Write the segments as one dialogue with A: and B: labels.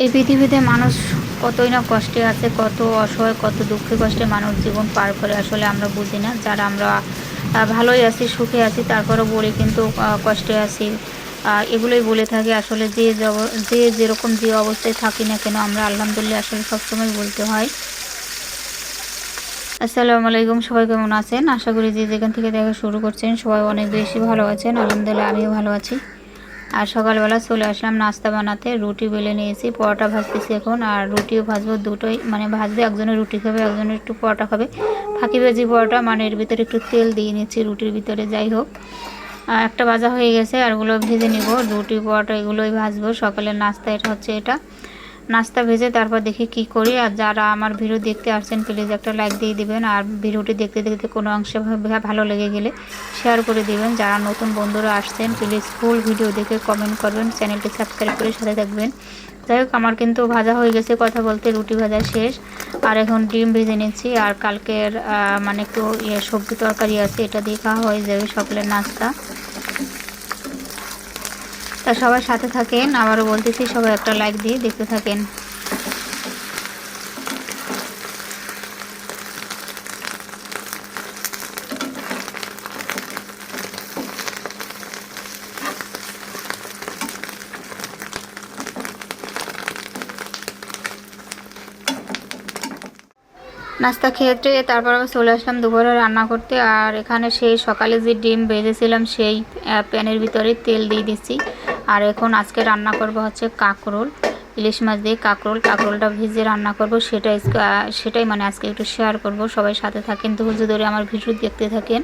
A: এই পৃথিবীতে মানুষ কতই না কষ্টে আছে, কত অসহায়, কত দুঃখে কষ্টে মানুষ জীবন পার করে, আসলে আমরা বুঝি না। যারা আমরা ভালোই আছি, সুখে আছি, তারপরও বলি কিন্তু কষ্টে আছি, এগুলোই বলে থাকি। আসলে যে যেরকম যে অবস্থায় থাকি না কেন, আমরা আলহামদুলিল্লাহ আসলে সবসময় বলতে হয়। আসসালামু আলাইকুম, সবাই কেমন আছেন? আশা করি যে যেখান থেকে দেখা শুরু করছেন সবাই অনেক বেশি ভালো আছেন। আলহামদুলিল্লাহ আমিও ভালো আছি। আর সকালবেলা চলে আসলাম নাস্তা বানাতে। রুটি বেলে নিয়েছি, পরোটা ভাজতেছি এখন। আর রুটিও ভাজবো, দুটোই মানে ভাজবে। একজনের রুটি খাবে, একজনের একটু পরোটা খাবে। ফাঁকিবাজি পরোটা, মানে এর ভিতরে একটু তেল দিয়ে নিচ্ছি রুটির ভিতরে। যাই হোক, একটা ভাজা হয়ে গেছে, আর ওগুলো ভেজে নিব। রুটি পরোটা এগুলোই ভাজবো। সকালের নাস্তা এটা হচ্ছে। এটা নাস্তা ভেজে তারপর দেখি কি করি। আর যারা আমার ভিডিও দেখতে আসছেন প্লিজ একটা লাইক দিয়ে দিবেন। আর ভিডিওটি দেখতে দেখতে কোনো অংশে ভালো লেগে গেলে শেয়ার করে দিবেন। যারা নতুন বন্ধুরা আসছেন প্লিজ ফুল ভিডিও দেখে কমেন্ট করবেন, চ্যানেলটি সাবস্ক্রাইব করে সাথে থাকবেন। যাই হোক, আমার কিন্তু ভাজা হয়ে গেছে, কথা বলতে রুটি ভাজা শেষ। আর এখন ডিম ভেজে নিচ্ছি। আর কালকের মানে একটু সবজি তরকারি আছে, এটা দিয়ে খাওয়া হয়ে যাবে সকালের নাস্তা। তা সবার সাথে থাকেন, আবারও বলতেছি সবাই একটা লাইক দিয়ে দেখতে থাকেন। নাস্তা খেতে তারপর আবার চলে আসলাম দুপুরে রান্না করতে। আর এখানে সেই সকালে যে ডিম ভেজেছিলাম সেই প্যানের ভিতরে তেল দিয়ে দিচ্ছি। আর এখন আজকে রান্না করব হচ্ছে কাঁকরোল, ইলিশ মাছ দিয়ে কাঁকরোল। কাঁকরোলটা ভেজে রান্না করব, সেটাই মানে আজকে একটু শেয়ার করব। সবাই সাথে থাকেন, ধৈর্য ধরে আমার ভিডিও দেখতে থাকেন।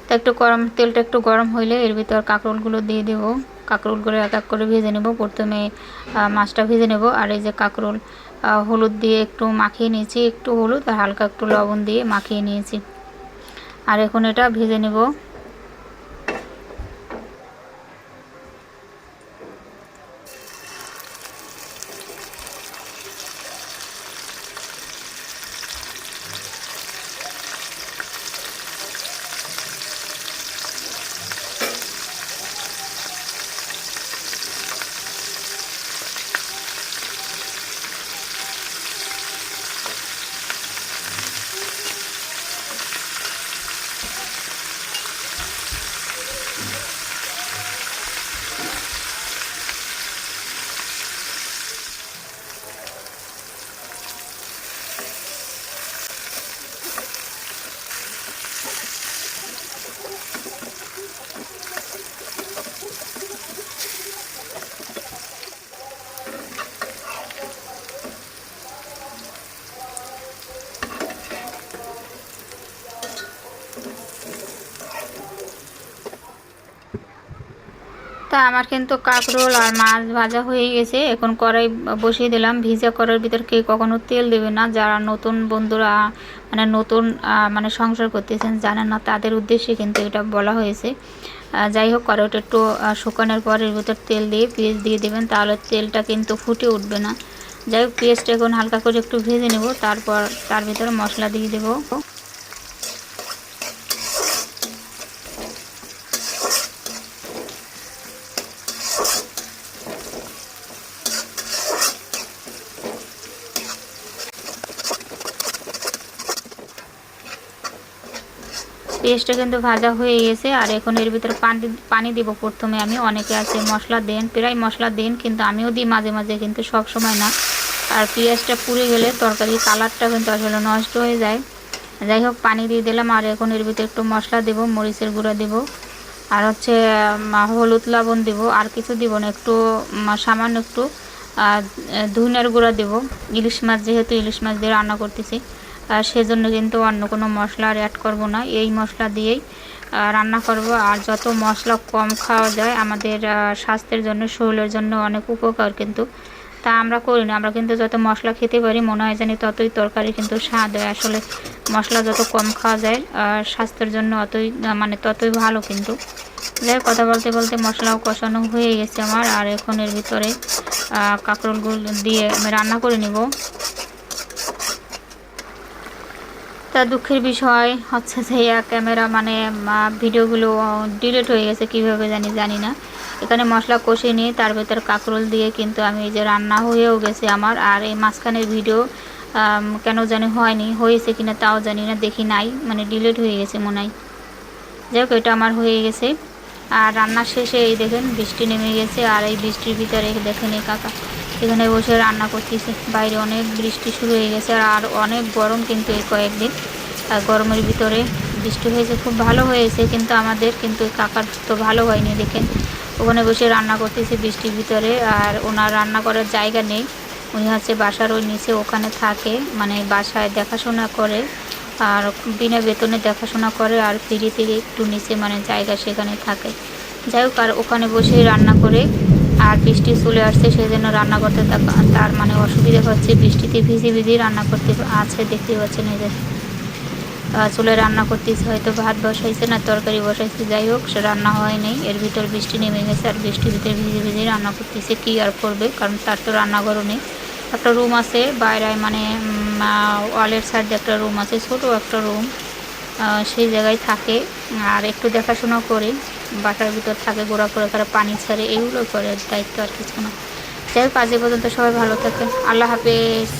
A: তো একটু তেলটা একটু গরম হইলে এর ভিতর কাঁকরোলগুলো দিয়ে দেবো। কাঁকরোলগুলো এক এক করে ভেজে নেব। প্রথমে মাছটা ভেজে নেব। আর এই যে কাঁকরোল হলুদ দিয়ে একটু মাখিয়ে নিয়েছি, একটু হলুদ আর হালকা একটু লবণ দিয়ে মাখিয়ে নিয়েছি। আর এখন এটা ভেজে নেব। তা আমার কিন্তু কাঁকরোল আর মাছ ভাজা হয়ে গেছে। এখন কড়াই বসিয়ে দিলাম। ভিজা কড়াইয়ের ভিতর কে কখনো তেল দেবে না। যারা নতুন বন্ধুরা মানে নতুন মানে সংসার করতেছেন জানেন না, তাদের উদ্দেশ্যে কিন্তু এটা বলা হয়েছে। যাই হোক, কড়াইটা একটু শুকানোর পর এর ভিতর তেল দিয়ে পেঁয়াজ দিয়ে দেবেন, তাহলে তেলটা কিন্তু ফুটে উঠবে না। যাই হোক, পেঁয়াজটা এখন হালকা করে একটু ভেজে নেব। তারপর তার ভিতরে মশলা দিয়ে দেবো। পেঁয়াজটা কিন্তু ভাজা হয়ে গেছে। আর এখন এর ভিতরে পানি দিব প্রথমে আমি। অনেকে আছে মশলা দেন, প্রায় মশলা দেন, কিন্তু আমিও দিই মাঝে মাঝে, কিন্তু সব সময় না। আর পেঁয়াজটা পুড়ে গেলে তরকারির কালারটা কিন্তু আসলে নষ্ট হয়ে যায়। যাই হোক, পানি দিয়ে দিলাম। আর এখন এর ভিতরে একটু মশলা দেব, মরিচের গুঁড়া দেব, আর হচ্ছে হলুদ লবণ দেব। আর কিছু দিব না, একটু সামান্য একটু ধনিয়ার গুঁড়া দেব। ইলিশ মাছ, যেহেতু ইলিশ মাছ দিয়ে রান্না করতেছি, সেজন্য কিন্তু অন্য কোনো মশলা আর অ্যাড করব না। এই মশলা দিয়েই রান্না করব। আর যত মশলা কম খাওয়া যায় আমাদের স্বাস্থ্যের জন্য, শরীরের জন্য অনেক উপকার কিন্তু। তা আমরা করি না। আমরা কিন্তু যত মশলা খেতে পারি মনে হয় জানি ততই তরকারি কিন্তু স্বাদ হয়। আসলে মশলা যত কম খাওয়া যায় স্বাস্থ্যের জন্য মানে ততই ভালো কিন্তু। যাই কথা বলতে বলতে মশলাও কষানো হয়ে গেছে আমার। আর এখন এর ভিতরে কাঁকরোলগুলো দিয়ে আমি রান্না করে নিব। তা দুঃখের বিষয় হচ্ছে যে ক্যামেরা মানে ভিডিওগুলো ডিলিট হয়ে গেছে, কীভাবে জানি না। এখানে মশলা কষিয়ে নিয়ে তার ভেতর কাঁকরোল দিয়ে কিন্তু আমি এই যে রান্না হয়েও গেছে আমার। আর এই মাঝখানের ভিডিও কেন জানি হয়নি, হয়েছে কিনা তাও জানি না, দেখি নাই, মানে ডিলিট হয়ে গেছে মনে হয়। যাই হোক, এটা আমার হয়ে গেছে। আর রান্নার শেষে এই দেখেন বৃষ্টি নেমে গেছে, আর এই বৃষ্টির ভিতরে দেখেন এই কাকা এখানে বসে রান্না করতেছে। বাইরে অনেক বৃষ্টি শুরু হয়ে গেছে, আর অনেক গরম কিন্তু এই কয়েকদিন। আর গরমের ভিতরে বৃষ্টি হয়েছে, খুব ভালো হয়েছে, কিন্তু আমাদের কিন্তু কাকার তো ভালো হয়নি। দেখেন ওখানে বসে রান্না করতেছে বৃষ্টির ভিতরে, আর ওনার রান্না করার জায়গা নেই। উনি হচ্ছে বাসার ওই নিচে ওখানে থাকে, মানে বাসায় দেখাশোনা করে, আর বিনা বেতনে দেখাশোনা করে, আর ফ্রি থেকে একটু নিচে মানে জায়গা সেখানে থাকে। যাই হোক, আর ওখানে বসেই রান্না করে, আর বৃষ্টি চলে আসছে সেই জন্য রান্না করতে তার মানে অসুবিধা হচ্ছে। বৃষ্টিতে ভিজে ভিজে রান্না করতে আছে, দেখতে পাচ্ছেন এই যে চুলে রান্না করতেছে, হয়তো ভাত বসাইছে না তরকারি বসাইছে, যাই হোক সে রান্না হয় নাই। এর ভিতর বৃষ্টি নেমে গেছে, আর বৃষ্টির ভিতরে ভিজে ভিজে রান্না করতেছে, কী আর করবে, কারণ তার তো রান্নাঘরও নেই। একটা রুম আছে বাইরে, মানে ওয়ালের সাইডে একটা রুম আছে, ছোটো একটা রুম, সেই জায়গায় থাকে। আর একটু দেখাশোনা করে বাসার ভিতর থাকে, ঘোরাফেরা করে, পানি ছাড়ে, এগুলো করে, দায়িত্ব আর কিছু না। যাই হোক, আজ এ পর্যন্ত সবাই ভালো থাকে, আল্লাহ হাফেজ।